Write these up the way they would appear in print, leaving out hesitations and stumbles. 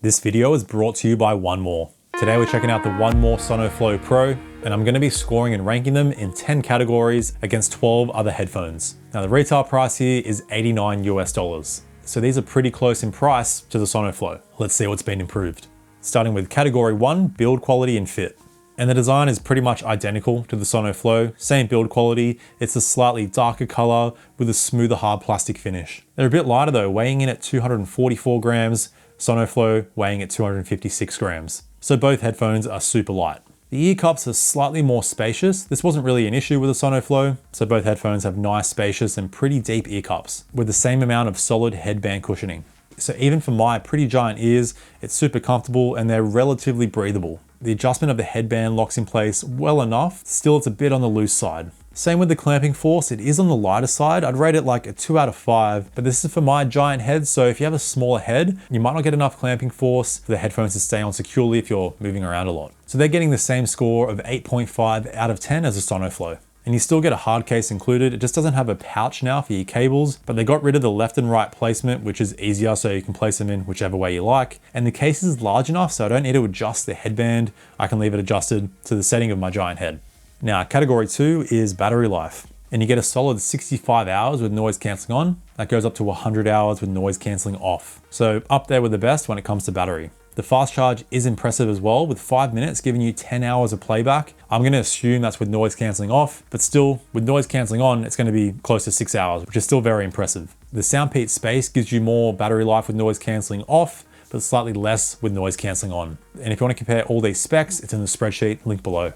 This video is brought to you by One More. Today we're checking out the One More Sonoflow Pro, and I'm going to be scoring and ranking them in 10 categories against 12 other headphones. Now the retail price here is $89 US. So these are pretty close in price to the Sonoflow. Let's see what's been improved. Starting with category 1, build quality and fit. And the design is pretty much identical to the Sonoflow, same build quality. It's a slightly darker color with a smoother hard plastic finish. They're a bit lighter though, weighing in at 244 grams, Sonoflow weighing at 256 grams. So both headphones are super light. The ear cups are slightly more spacious. This wasn't really an issue with the Sonoflow, so both headphones have nice, spacious and pretty deep ear cups with the same amount of solid headband cushioning. So even for my pretty giant ears, it's super comfortable and they're relatively breathable. The adjustment of the headband locks in place well enough, still it's a bit on the loose side. Same with the clamping force, it is on the lighter side. I'd rate it like a 2 out of 5, but this is for my giant head, so if you have a smaller head, you might not get enough clamping force for the headphones to stay on securely if you're moving around a lot. So they're getting the same score of 8.5 out of 10 as a Sonoflow. And you still get a hard case included. It just doesn't have a pouch now for your cables, but they got rid of the left and right placement, which is easier so you can place them in whichever way you like. And the case is large enough so I don't need to adjust the headband. I can leave it adjusted to the setting of my giant head. Now, category 2 is battery life. And you get a solid 65 hours with noise cancelling on. That goes up to 100 hours with noise cancelling off. So up there with the best when it comes to battery. The fast charge is impressive as well, with 5 minutes giving you 10 hours of playback. I'm going to assume that's with noise cancelling off, but still with noise cancelling on, it's going to be close to 6 hours, which is still very impressive. The Soundpeak Space gives you more battery life with noise cancelling off, but slightly less with noise cancelling on. And if you want to compare all these specs, it's in the spreadsheet linked below.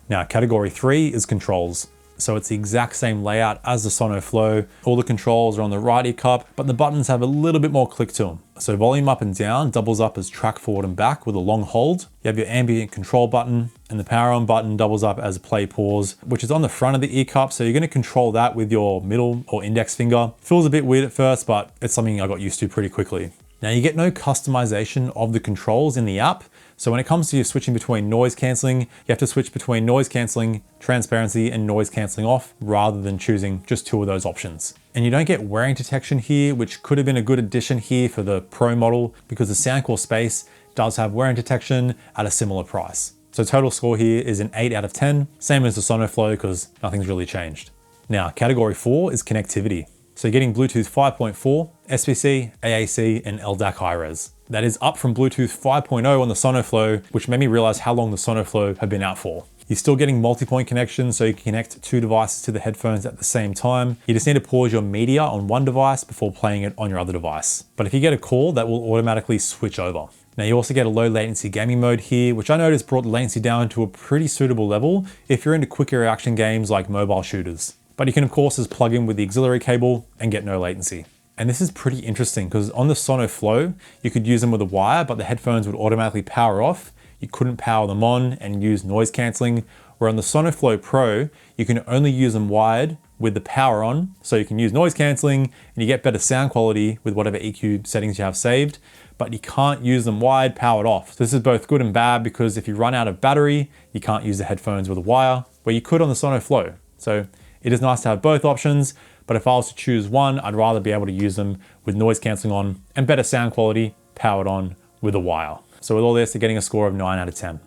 Now, category 3 is controls. So it's the exact same layout as the Sonoflow. All the controls are on the right ear cup, but the buttons have a little bit more click to them. So volume up and down doubles up as track forward and back with a long hold. You have your ambient control button, and the power on button doubles up as play pause, which is on the front of the ear cup. So you're going to control that with your middle or index finger. Feels a bit weird at first, but it's something I got used to pretty quickly. Now you get no customization of the controls in the app. So when it comes to you switching between noise cancelling, you have to switch between noise cancelling, transparency, and noise cancelling off rather than choosing just 2 of those options. And you don't get wearing detection here, which could have been a good addition here for the Pro model because the Soundcore Space does have wearing detection at a similar price. So total score here is an 8 out of 10, same as the Sonoflow because nothing's really changed. Now, category 4 is connectivity. So you're getting Bluetooth 5.4, SBC, AAC, and LDAC Hi-Res. That is up from Bluetooth 5.0 on the Sonoflow, which made me realize how long the Sonoflow had been out for. You're still getting multi-point connection, so you can connect 2 devices to the headphones at the same time. You just need to pause your media on one device before playing it on your other device. But if you get a call, that will automatically switch over. Now you also get a low latency gaming mode here, which I noticed brought the latency down to a pretty suitable level if you're into quicker reaction games like mobile shooters. But you can of course just plug in with the auxiliary cable and get no latency. And this is pretty interesting because on the Sonoflow, you could use them with a wire, but the headphones would automatically power off. You couldn't power them on and use noise cancelling. Where on the Sonoflow Pro, you can only use them wired with the power on. So you can use noise cancelling and you get better sound quality with whatever EQ settings you have saved, but you can't use them wired, powered off. So this is both good and bad because if you run out of battery, you can't use the headphones with a wire, where you could on the Sonoflow. So it is nice to have both options, but if I was to choose one, I'd rather be able to use them with noise cancelling on and better sound quality powered on with a wire. So with all this, they're getting a score of 9 out of 10.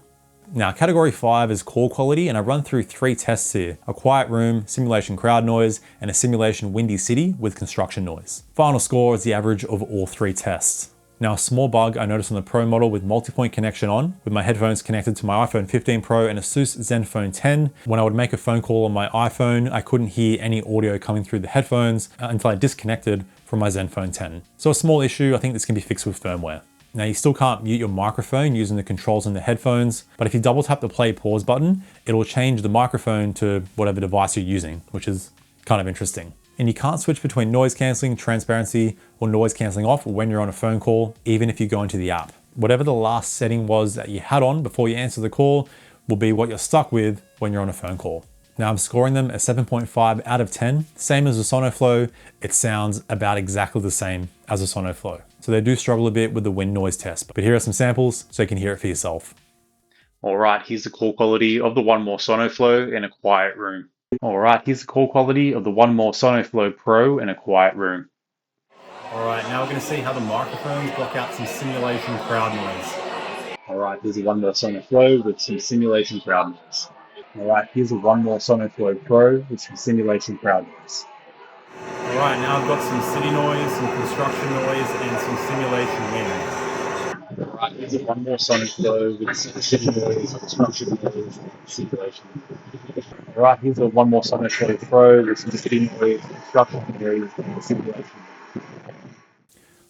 Now, category 5 is call quality, and I run through 3 tests here: a quiet room, simulation crowd noise, and a simulation windy city with construction noise. Final score is the average of all 3 tests. Now, a small bug I noticed on the Pro model with multi-point connection on, with my headphones connected to my iPhone 15 Pro and Asus ZenFone 10. When I would make a phone call on my iPhone, I couldn't hear any audio coming through the headphones until I disconnected from my ZenFone 10. So a small issue, I think this can be fixed with firmware. Now you still can't mute your microphone using the controls in the headphones, but if you double tap the play pause button, it'll change the microphone to whatever device you're using, which is kind of interesting. And you can't switch between noise cancelling, transparency, or noise cancelling off when you're on a phone call, even if you go into the app. Whatever the last setting was that you had on before you answer the call will be what you're stuck with when you're on a phone call. Now I'm scoring them a 7.5 out of 10, same as the Sonoflow. It sounds about exactly the same as the Sonoflow. So they do struggle a bit with the wind noise test, but here are some samples so you can hear it for yourself. All right, here's the call quality of the One More Sonoflow in a quiet room. All right, here's the call quality of the One More Sonoflow Pro in a quiet room. All right, now we're going to see how the microphones block out some simulation crowd noise. All right, here's a One More Sonoflow with some simulation crowd noise. All right, here's a One More Sonoflow Pro with some simulation crowd noise. All right, now I've got some city noise, some construction noise, and some simulation wind. All right, here's a One More Sonoflow with some city noise, construction noise, and simulation wind. All right, here's a One More Sonoflow Pro with some city noise, construction noise, and simulation wind.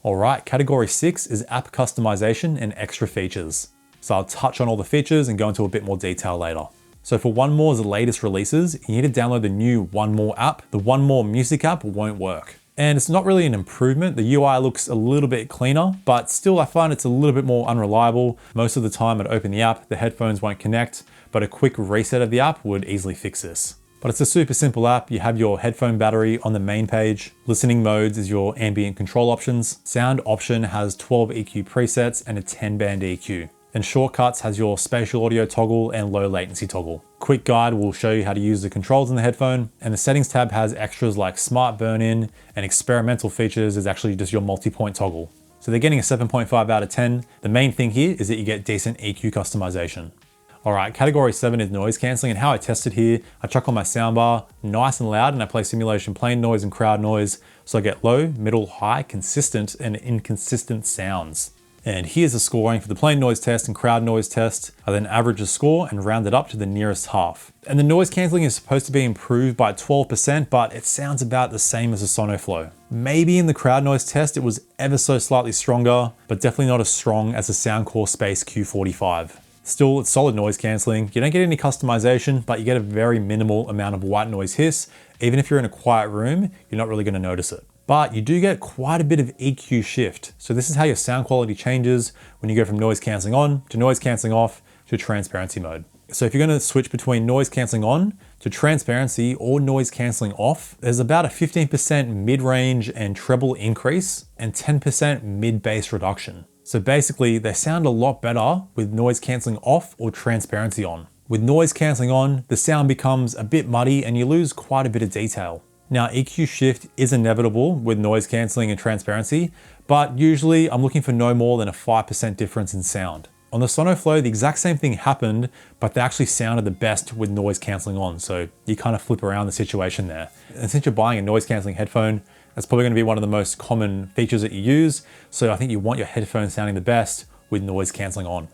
All right, category 6 is app customization and extra features. So I'll touch on all the features and go into a bit more detail later. So for One More's latest releases, you need to download the new One More app. The One More music app won't work. And it's not really an improvement. The UI looks a little bit cleaner, but still I find it's a little bit more unreliable. Most of the time I'd open the app, the headphones won't connect, but a quick reset of the app would easily fix this. But it's a super simple app. You have your headphone battery on the main page. Listening modes is your ambient control options. Sound option has 12 EQ presets and a 10-band EQ. And shortcuts has your spatial audio toggle and low latency toggle. Quick guide will show you how to use the controls in the headphone, and the settings tab has extras like smart burn-in, and experimental features is actually just your multi-point toggle. So they're getting a 7.5 out of 10. The main thing here is that you get decent EQ customization. All right, category 7 is noise cancelling, and how I test it here, I chuck on my soundbar nice and loud and I play simulation plain noise and crowd noise, so I get low, middle, high, consistent, and inconsistent sounds. And here's the scoring for the plain noise test and crowd noise test. I then average the score and round it up to the nearest half. And the noise cancelling is supposed to be improved by 12%, but it sounds about the same as the Sonoflow. Maybe in the crowd noise test it was ever so slightly stronger, but definitely not as strong as the Soundcore Space Q45. Still, it's solid noise cancelling. You don't get any customization, but you get a very minimal amount of white noise hiss. Even if you're in a quiet room, you're not really going to notice it. But you do get quite a bit of EQ shift. So this is how your sound quality changes when you go from noise cancelling on to noise cancelling off to transparency mode. So if you're going to switch between noise cancelling on to transparency or noise cancelling off, there's about a 15% mid-range and treble increase and 10% mid-bass reduction. So basically they sound a lot better with noise cancelling off or transparency on. With noise cancelling on, the sound becomes a bit muddy and you lose quite a bit of detail. Now, EQ shift is inevitable with noise cancelling and transparency, but usually I'm looking for no more than a 5% difference in sound. On the Sonoflow, the exact same thing happened, but they actually sounded the best with noise cancelling on, so you kind of flip around the situation there. And since you're buying a noise cancelling headphone, that's probably going to be one of the most common features that you use, so I think you want your headphones sounding the best with noise cancelling on.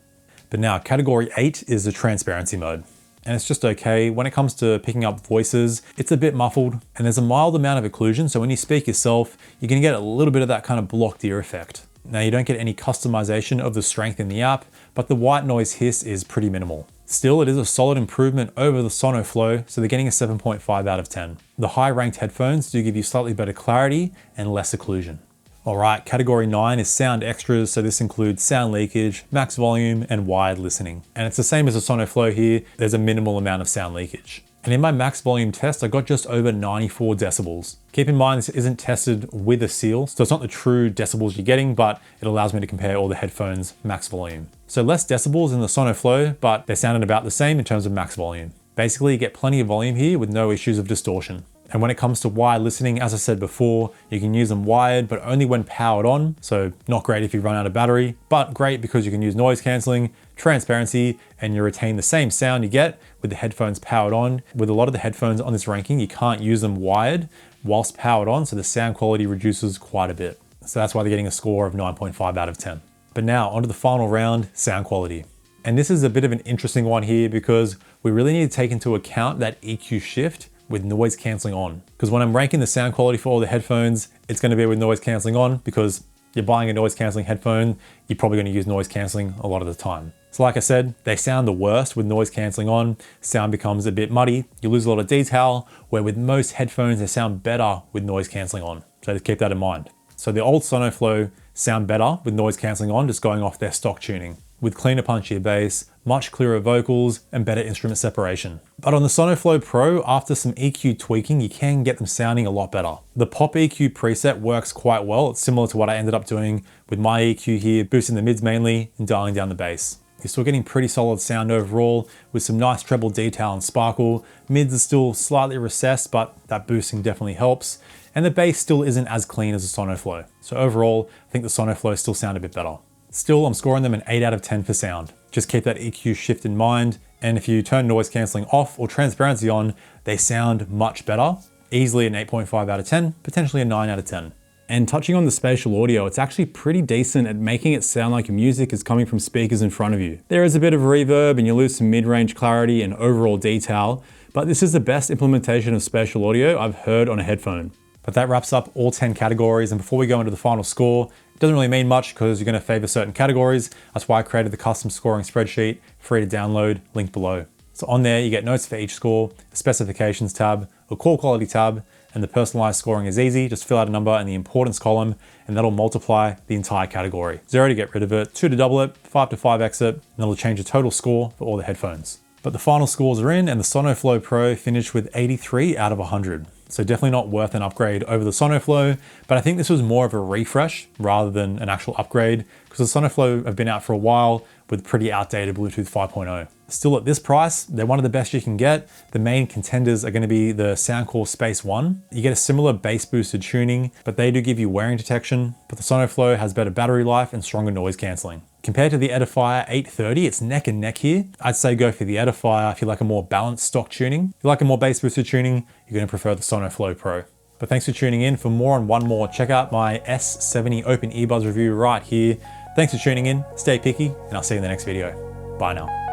But now, category 8 is the transparency mode. And it's just okay. When it comes to picking up voices, it's a bit muffled and there's a mild amount of occlusion. So when you speak yourself, you're gonna get a little bit of that kind of blocked ear effect. Now you don't get any customization of the strength in the app, but the white noise hiss is pretty minimal. Still, it is a solid improvement over the Sonoflow, so they're getting a 7.5 out of 10. The high ranked headphones do give you slightly better clarity and less occlusion. All right, category 9 is sound extras. So this includes sound leakage, max volume, and wired listening. And it's the same as the Sonoflow here. There's a minimal amount of sound leakage. And in my max volume test, I got just over 94 decibels. Keep in mind, this isn't tested with a seal, so it's not the true decibels you're getting, but it allows me to compare all the headphones max volume. So less decibels in the Sonoflow, but they're sounding about the same in terms of max volume. Basically, you get plenty of volume here with no issues of distortion. And when it comes to wired listening, as I said before, you can use them wired, but only when powered on. So not great if you run out of battery, but great because you can use noise cancelling, transparency, and you retain the same sound you get with the headphones powered on. With a lot of the headphones on this ranking, you can't use them wired whilst powered on, so the sound quality reduces quite a bit. So that's why they're getting a score of 9.5 out of 10. But now onto the final round, sound quality. And this is a bit of an interesting one here because we really need to take into account that EQ shift with noise cancelling on. Because when I'm ranking the sound quality for all the headphones, it's going to be with noise cancelling on because you're buying a noise cancelling headphone, you're probably going to use noise cancelling a lot of the time. So like I said, they sound the worst with noise cancelling on, sound becomes a bit muddy, you lose a lot of detail, where with most headphones, they sound better with noise cancelling on. So just keep that in mind. So the old Sonoflow sound better with noise cancelling on, just going off their stock tuning, with cleaner, punchier bass, much clearer vocals, and better instrument separation. But on the Sonoflow Pro, after some EQ tweaking, you can get them sounding a lot better. The Pop EQ preset works quite well. It's similar to what I ended up doing with my EQ here, boosting the mids mainly and dialing down the bass. You're still getting pretty solid sound overall with some nice treble detail and sparkle. Mids are still slightly recessed, but that boosting definitely helps. And the bass still isn't as clean as the Sonoflow. So overall, I think the Sonoflow still sound a bit better. Still, I'm scoring them an 8 out of 10 for sound. Just keep that EQ shift in mind. And if you turn noise cancelling off or transparency on, they sound much better. Easily an 8.5 out of 10, potentially a 9 out of 10. And touching on the spatial audio, it's actually pretty decent at making it sound like your music is coming from speakers in front of you. There is a bit of reverb and you lose some mid-range clarity and overall detail, but this is the best implementation of spatial audio I've heard on a headphone. But that wraps up all 10 categories, and before we go into the final score, it doesn't really mean much because you're going to favor certain categories. That's why I created the custom scoring spreadsheet, free to download, link below. So on there, you get notes for each score, a specifications tab, a call quality tab, and the personalized scoring is easy. Just fill out a number in the importance column, and that'll multiply the entire category. 0 to get rid of it, 2 to double it, 5 to 5x it, and that'll change the total score for all the headphones. But the final scores are in, and the Sonoflow Pro finished with 83 out of 100. So definitely not worth an upgrade over the Sonoflow, but I think this was more of a refresh rather than an actual upgrade, because the Sonoflow have been out for a while with pretty outdated Bluetooth 5.0. Still at this price, they're one of the best you can get. The main contenders are going to be the Soundcore Space One. You get a similar bass boosted tuning, but they do give you wearing detection, but the Sonoflow has better battery life and stronger noise cancelling. Compared to the Edifier 830, it's neck and neck here. I'd say go for the Edifier if you like a more balanced stock tuning. If you like a more bass boosted tuning, you're going to prefer the Sonoflow Pro. But thanks for tuning in. For more on One More, check out my S70 Open Earbuds review right here. Thanks for tuning in, stay picky, and I'll see you in the next video. Bye now.